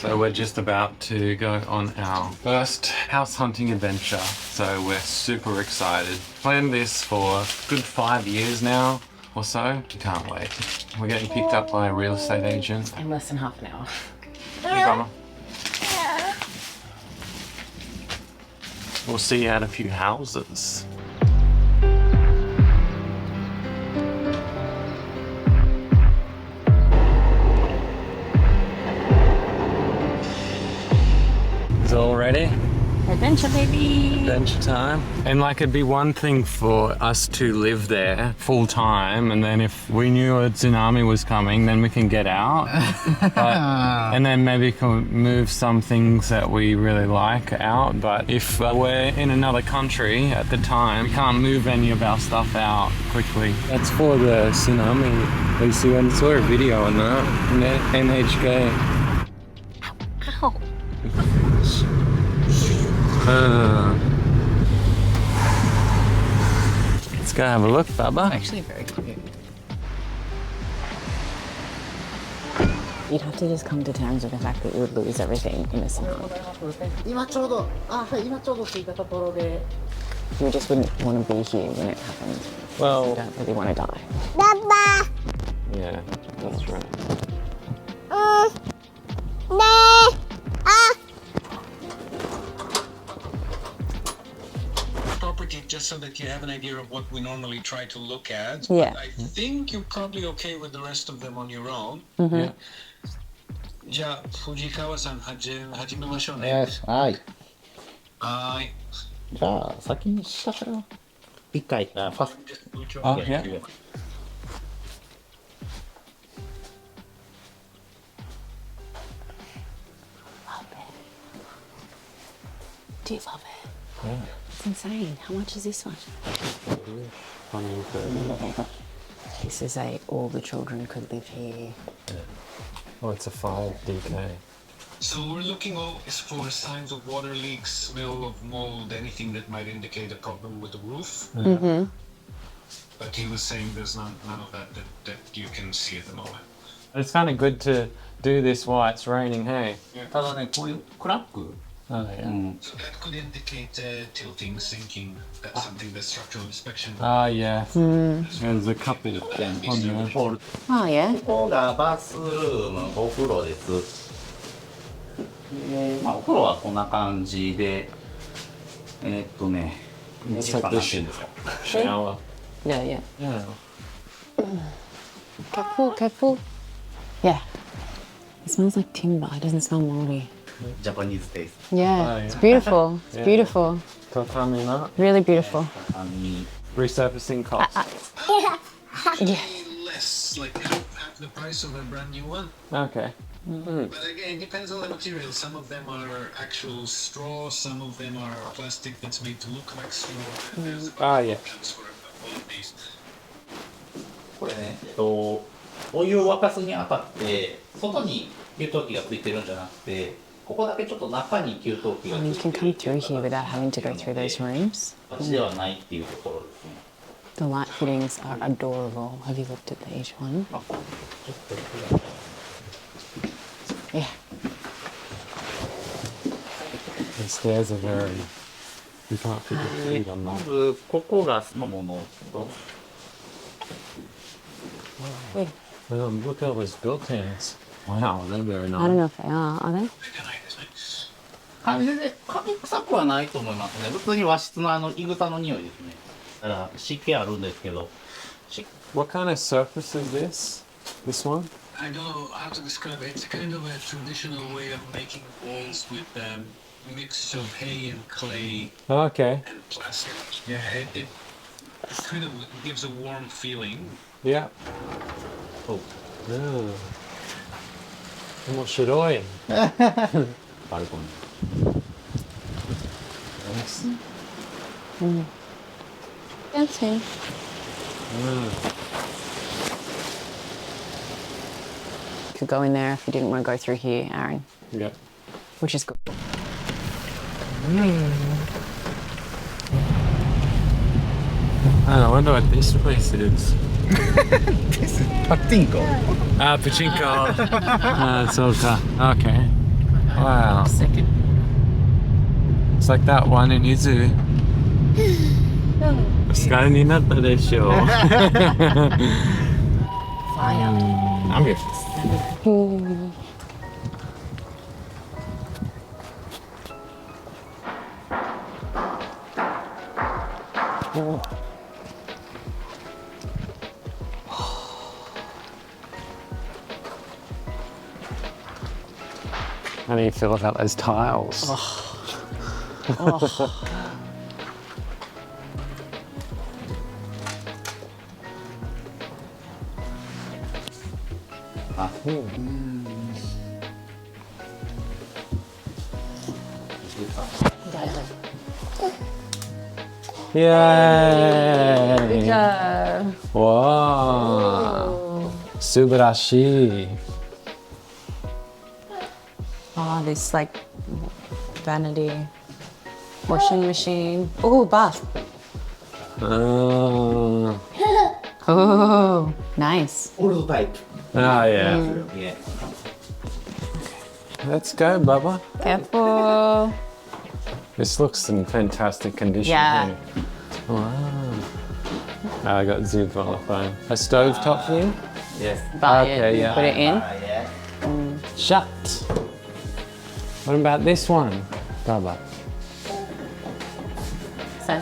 So we're just about to go on our first house hunting adventure. So we're super excited. Planned this for a good 5 years now or so. Can't wait. We're getting picked up by a real estate agent. In less than half an hour. Hey, Mama. We'll see you at a few houses. Is it all ready? Adventure, baby! Adventure time. And like it'd be one thing for us to live there full time, and then if we knew a tsunami was coming, then we can get out. And then maybe can move some things that we really like out. But if we're in another country at the time, we can't move any of our stuff out quickly. That's for the tsunami. We saw a video on that. NHK. Ow! Let's go have a look, Baba. Actually very cute. You'd have to just come to terms with the fact that you would lose everything in a tsunami. You just wouldn't want to be here when it happened. Well, you don't really want to die. Yeah, that's right. Property, just so that you have an idea of what we normally try to look at. Yeah. I think you're probably okay with the rest of them on your own. Yeah. じゃあ、藤川さん、始めましょうね。Yes, はい。はい。じゃあ、先に下から一回、ファスト。Oh, yeah. Do you love it? Yeah. It's insane. How much is this one? This is all the children could live here. Oh, it's a 5DK. So we're looking always for signs of water leaks, smell of mold, anything that might indicate a problem with the roof. Mm-hmm. But he was saying there's none of that you can see at the moment. It's kind of good to do this while it's raining, hey? ただね、こういうクラック。 Oh, yeah. So that could indicate tilting, sinking. That's something that structural inspection. Ah, yeah. There's a couple of them on there. Oh, yeah? ここがバスルーム、お風呂です。お風呂はこんな感じで、It's like this shower. Yeah, yeah. Yeah. Careful, careful. Yeah. It smells like timber. It doesn't smell moldy. Japanese taste. Yeah, Oh, it's yeah. beautiful. It's Yeah. beautiful. Tatami mat. Really beautiful. Resurfacing costs. Yeah. Less, like half the price of a brand new one. Okay. But again, it depends on the material. Some of them are actual straw, some of them are plastic that's made to look like straw. And there's Ah, yeah. options for all of these. これね、お湯を沸かすにあたって、外に給湯器がついてるんじゃなくて、ここだけちょっと中に給湯器がついてる。 And you can come through here without having to go through those rooms. 私ではないっていうところですね。 The light fittings are adorable. Have you looked at each one? Yeah. The stairs are very... You can't fit your feet on ま that. ず、ここがそのものと、 Wait, Look at all those built-ins. Wow, they're very I don't nice. know if they are they? 全然紙臭くはないと思いますね。普通に和室のいぐさの匂いですね。だから湿気あるんですけど。What kind of surface is this? This one? I don't know how to describe it. It's kind of a traditional way of making walls with a mix of hay and clay Oh, okay. and plastic. Yeah, it kind of gives a warm feeling. Yeah. Oh. Oh. 面白い。バルコニー。 Nice. That's it. Could go in there if you didn't want to go through here, Aaron. Yeah. Which is good. I wonder what this place is. Patinko. Ah, pachinko. Ah, it's okay. Okay. Wow. Second. It's like that one in Izu. スカイになったでしょう。I'm good. How do you feel about those tiles? Yay! Yeah. Wow! Subarashi. Oh, this like vanity washing machine. Oh, bath. Oh, Oh, nice. オールドタイプ。 yeah. Yeah. Let's go, Bubba. Careful. This looks in fantastic condition. Yeah. Here. Wow. Oh, I got Ziv on the phone. A stove top for you? Yes. Buy Okay, it. yeah. Put it in. Yeah. Shut. What about this one, Bubba? So,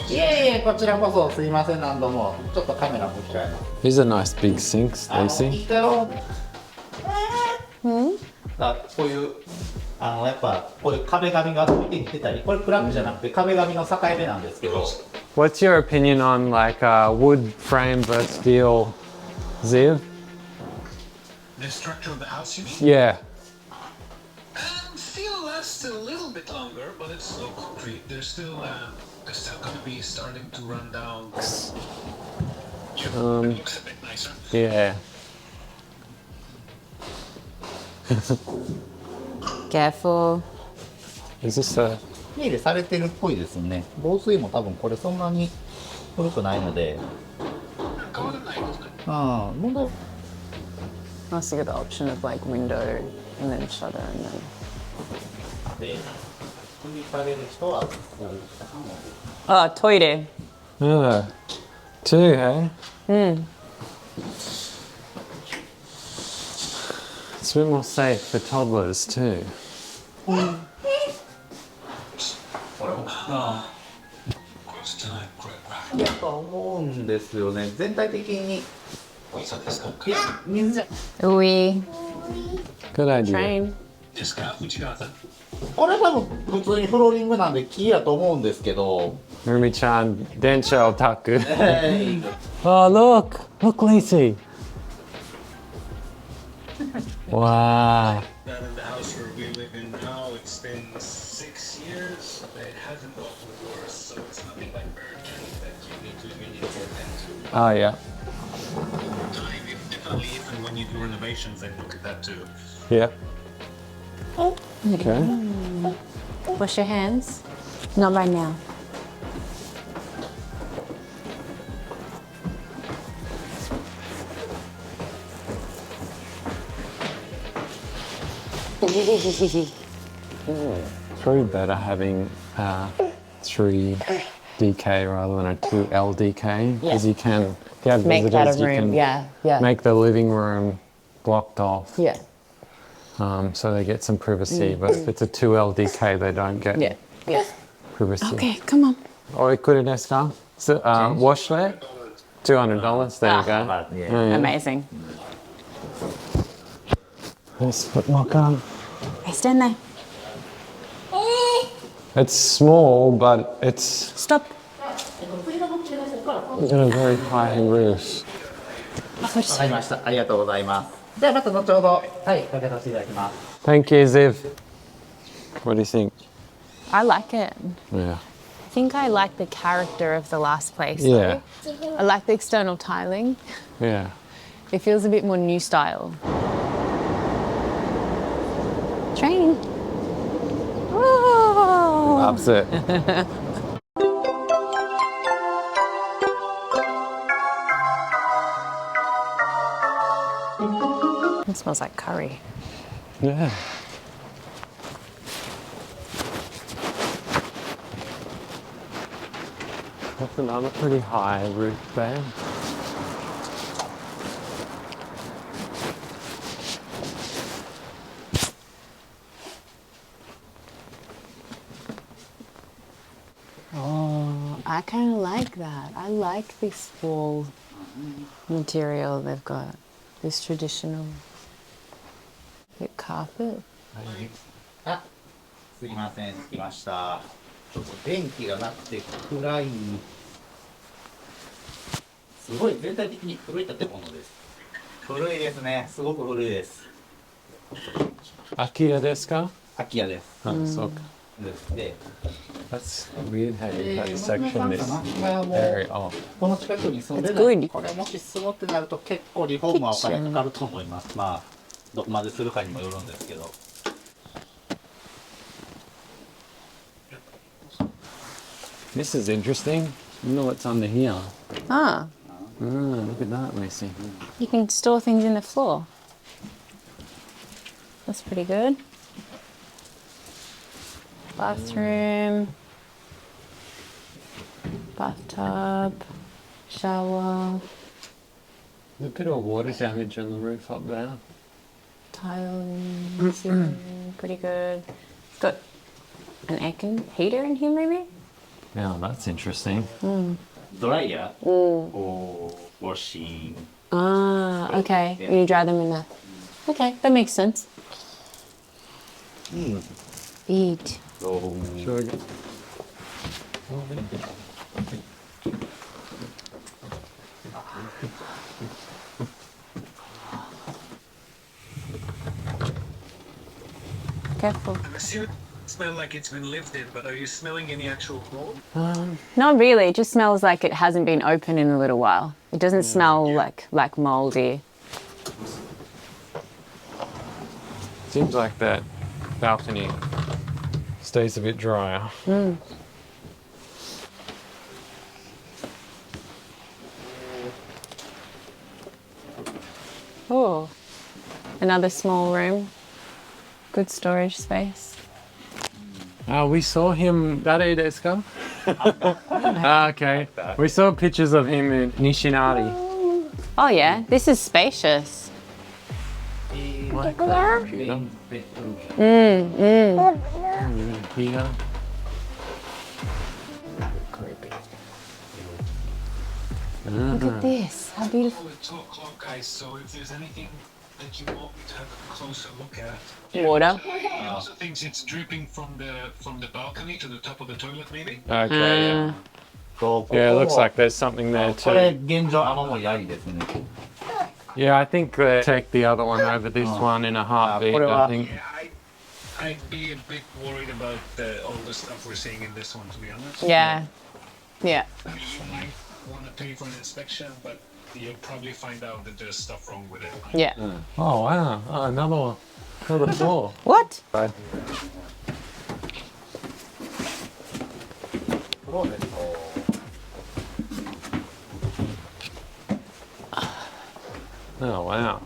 いえいえ、こちらこそすいません、何度も。ちょっとカメラ向きちゃいます。 These are nice big sinks, いい Stacey. だろだこういうやっぱこういう壁紙が浮いてきてたり、これクラックじゃなくて壁紙の境目なんですけど、 What's your opinion on like wood frame versus steel, Ziv? The structure of the house, you mean? Yeah. Steel lasts a little bit longer, but it's still concrete. They're still going to be starting to run down. It looks a bit nicer. Yeah. careful. Is this a? 手入れされてるっぽいですね。防水も多分これそんなに古くないので、変わらないですね。問題 Must get the option of like window and then shutter and then. で、分離される人は、 Oh, toilet. Oh, two, hey? It's a bit more safe for toddlers too. やと思うんですよね。全体的に。そうですか。いや、水じゃ。 We Good idea. train. ですか、内側さん。これ多分普通にフローリングなんで木やと思うんですけど。 Rumi-chan, Densha Otaku. Oh, look! Look, Lacey! Wow. That in the house where we live in now, it's been 6 years. It hasn't gotten worse, so it's nothing like urgent that you need to attend to. Oh, yeah. Time, definitely, even when you do renovations, they look at that too. Yeah. Okay. Wash your hands. Not right now. It's probably better having 3DK rather than a 2LDK because you can, if you have Make that a visitors, you room. can Yeah. make the living room blocked off. Yeah. So they get some privacy, but if it's a 2LDK, they don't get Yeah. Yeah. privacy. Okay, come on. Or it could have so, wash there, $200. There you go. まあね Yeah. Amazing. This foot locker. Hey, stand there. It's small, but it's Stop. got a very high roof. わかりました。ありがとうございます。ではまた後ほど、はい、かけさせていただきます。 Thank you, Ziv. What do you think? I like it. Yeah. I think I like the character of the last place. Yeah. I like the external tiling. Yeah. It feels a bit more new style. Train. Oh. Loves it. smells like curry. Yeah. That's another pretty high roof there. Oh, I kind of like that. I like this wall material they've got. This traditional carpet. あ、すいません、着きました。ちょっと電気がなくて暗い。すごい全体的に古い建物です。古いですね。すごく古いです。空き家ですか？空き家です。あ、そうか。で、That's weird how you cut section this も area う off. この近くに住んで It's good. ない。これもし住もうってなると結構リフォームはお金かかると思います。まあどこまでするかにもよるんですけど。This is interesting. You know what's under here? Ah, Look at that, Lucy. you can store things in the floor. That's pretty good. Bathroom, bathtub, shower, A bit of water damage on the roof up there. tiling, ceiling, pretty good. It's got an heater in here, maybe? Yeah, that's interesting. ドライヤー、おウォッシング。 Ah, okay. You dry them in there. Okay, that makes sense. Eat. Sure. Careful. I'm assuming it smells like it's been lived in, but are you smelling any actual mold? Not really. It just smells like it hasn't been open in a little while. It doesn't smell like moldy. Seems like that balcony stays a bit drier. Oh, another small room. Good storage space. We saw him. Dare desu ka? Okay. We saw pictures of him in Nishinari. Oh yeah, this is spacious. Like Here. here. Look at this. How beautiful. We'll talk clock, guys, so if there's anything that you want me to have a closer look at. Water. He also thinks it's dripping from the balcony to the top of the toilet, maybe. Okay. Yeah. ここ Yeah, it looks like there's something there これ too. 現状雨漏りありですね。 Yeah, I think they take the other one over this one in a heartbeat. I think. Yeah, I'd be a bit worried about all the stuff we're seeing in this one, to be honest. Yeah. Yeah. I mean, you might want to pay for an inspection, but you'll probably find out that there's stuff wrong with it. Yeah. Oh wow! Oh, another one. Another floor. What? Right. Oh wow.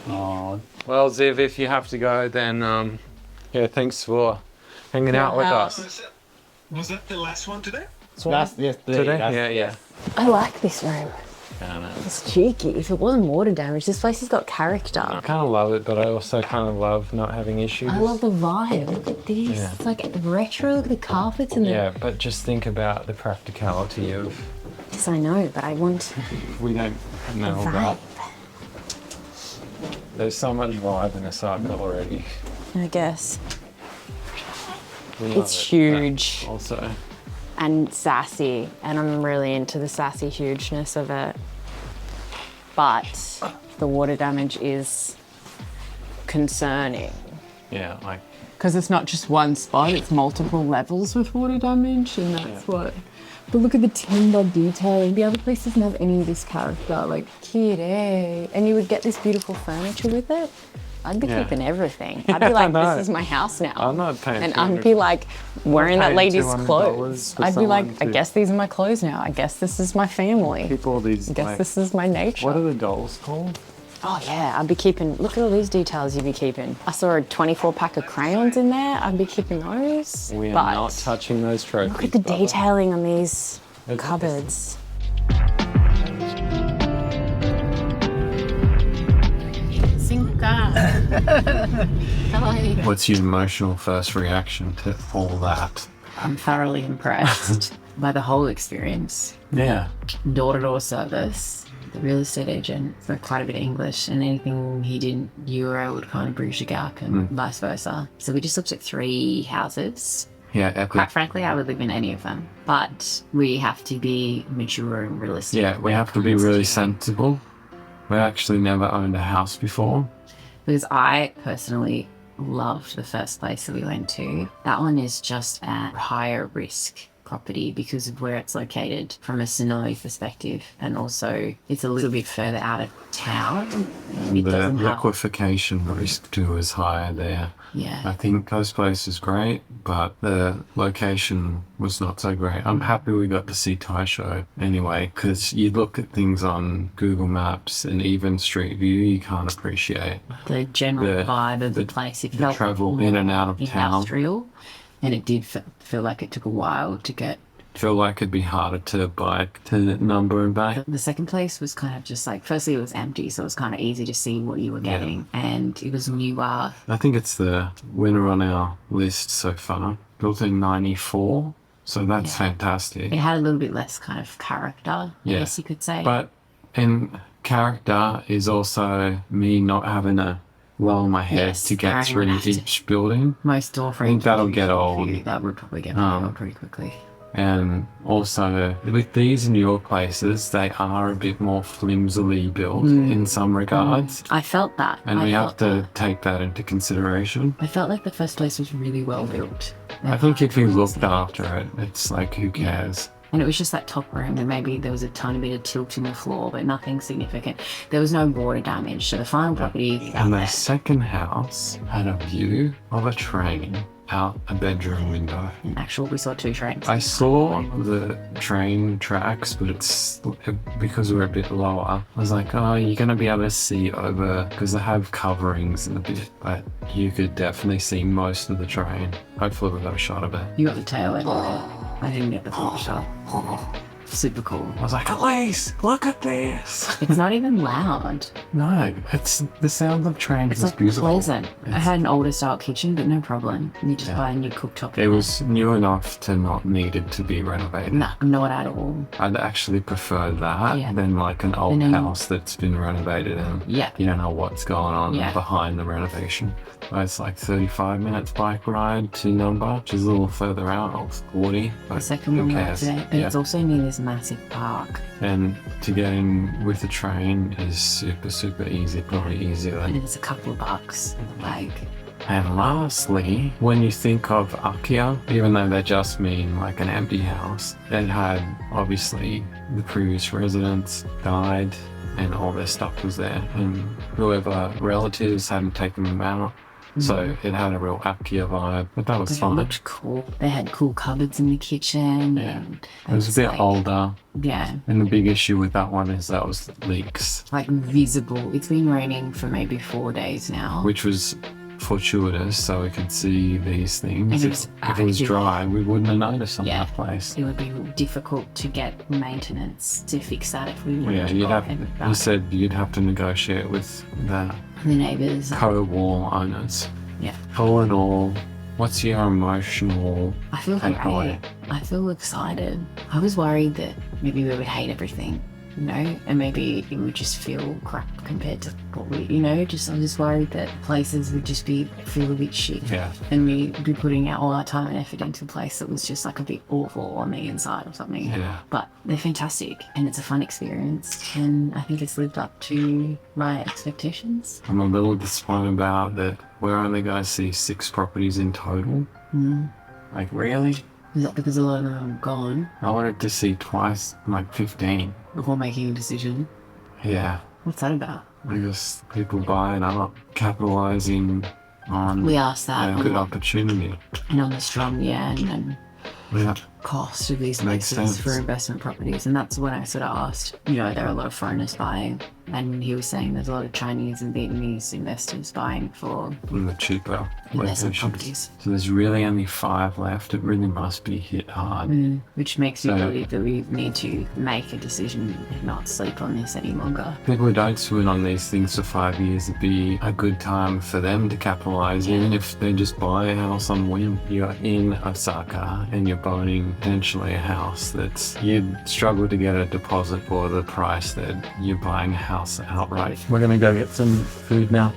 あ Well, Ziv, if you have to go, then yeah, thanks for hanging out with Wow. us. Was that the last one today? ーラストです。 Today? ラスト Yeah, yeah. I like this room. I know. It's cheeky. If it wasn't water damage, this place has got character. I kind of love it, but I also kind of love not having issues. I love the vibe. Look at this. Yeah. It's like retro. Look at the carpets and the. Yeah, but just think about the practicality of Yes, I know, but I want we don't the know vibe. that. There's so much vibe in Osaka already. I guess. We love It's it, huge but also, and sassy, and I'm really into the sassy hugeness of it. But the water damage is concerning. yeah, like Because it's not just one spot, it's multiple levels with water damage, and that's what. But look at the timber detailing. The other place doesn't have any of this character. Like, kirei. And you would get this beautiful furniture with it. I'd be Yeah. keeping everything. I'd be like, know. this is my house now. I'm not paying. And I'd be like wearing that paying lady's $200 clothes. for I'd be like, someone I to- guess these are my clothes now. I guess this is my family. Keep all these. I guess Like, this is my nature. what are the dolls called? Oh yeah, I'd be keeping, look at all these details you'd be keeping. I saw a 24 pack of crayons in there. I'd be keeping those. We are But not touching those trophies. look at the brother. detailing on these Look at cupboards. What's your emotional first reaction to all that? I'm thoroughly impressed by the whole experience. Yeah. Door-to-door service. The real estate agent spoke quite a bit of English, and anything he didn't, you were able to kind of bridge the gap, and vice versa. So we just looked at 3 houses. Yeah, epic. Quite frankly, I would live in any of them, but we have to be mature and realistic. Yeah, we have to be really sensible. We actually never owned a house before. Because I personally loved the first place that we went to. That one is just a higher risk property because of where it's located from a Sonoma perspective, and also it's a little bit further out of town. It The doesn't have, liquefaction risk too is higher there. I yeah, think those places great, but the location was not so great. I'm happy we got to see Taisho anyway, because you look at things on Google Maps and even Street View, you can't appreciate the general the- vibe of the place. It felt travel in and out of town. industrial, and it did feel like it took a while to get. Feel like it'd be harder to bike to Number and back. The second place was kind of just like, firstly it was empty, so it was kind of easy to see what you were getting, and it was newer. I think it's the winner on our list so far. Built in 94, so that's fantastic. It had a little bit less kind of character, I Yeah. guess you could say. But in character is also me not having to lower my head Yes, to get through carrying out. each building. Most door frames, that'll get old. That would probably get old pretty quickly. And also with these newer places, they are a bit more flimsily built in some regards. I felt that. And I we felt have to that. take that into consideration. I felt like the first place was really well built. I think if you looked after it, it's like, who cares? And it was just that top room, and maybe there was a tiny bit of tilt in the floor, but nothing significant. There was no water damage, so the final property. And the second house had a view of a train out a bedroom window. In actual, we saw 2 trains. I saw the train tracks, but it's because we're a bit lower. I was like, oh, you're going to be able to see over, because they have coverings a bit, but you could definitely see most of the train. Hopefully we got a shot of it. You got the tail end of it. I didn't get the full shot. Super cool. I was like, Elise, look at this. It's not even loud. No, it's the sound of trains It's is like beautiful. pleasant. I had an older style kitchen, but no problem. You just buy a new cooktop. It was new enough to not need it to be renovated. No, not at all. I'd actually prefer that Yeah. than like an old And then- house that's been renovated and Yeah. you don't know what's going on Yeah. behind the renovation. It's like 35 minutes bike ride to Number, which is a little further out, or 40. But The second who one right cares? today, but Yeah. it's also near this massive park. And to get in with the train is super, super easy, probably easier And than. it's a couple of bucks. Like, And lastly, when you think of Akia, even though they just mean like an empty house, it had obviously the previous residents died and all their stuff was there, and whoever relatives hadn't taken them out. So it had a real Akia vibe, but that was it fun. looked cool. They had cool cupboards in the kitchen. Yeah. And It was a bit like, older, Yeah, and the big issue with that one is that was leaks, like visible. It's been raining for maybe 4 days now. which was fortuitous, so we could see these things. And it was If it was active. dry, we wouldn't have noticed on Yeah. that place. It would be difficult to get maintenance to fix that if we wanted Yeah, to you'd go have. ahead with You that. said you'd have to negotiate with the The neighbours. co-wall owners. Yeah. All in all, what's your emotional I feel takeaway? great. I feel excited. I was worried that maybe we would hate everything, you know, and maybe it would just feel crap compared to what we, you know, I'm just worried that places would just feel a bit shit. Yeah. And we'd be putting out all our time and effort into a place that was just like a bit awful on the inside or something. Yeah. But they're fantastic and it's a fun experience, and I think it's lived up to my expectations. I'm a little disappointed about that we're only going to see 6 properties in total. Like, really? Is that because a lot of them are gone I wanted to see twice, like 15. before making a decision? Yeah. What's that about? Because people buying up, capitalizing on We asked that a a good lot. opportunity. And on the strong, yeah, and then Yeah. cost of these Makes places sense. for investment properties. And that's when I sort of asked, you know, there are a lot of foreigners buying. And he was saying there's a lot of Chinese and Vietnamese investors buying for In the cheaper investment locations. properties. So there's really only 5 left. It really must be hit hard. Which makes me So- believe that we need to make a decision and not sleep on this any longer. People who don't swim on these things for 5 years, it'd be a good time for them to capitalize, even if they just buy a house on whim. You're in Osaka and you're buying potentially a house that's, you'd struggle to get a deposit for the price that you're buying a house outright. We're gonna go get some food now.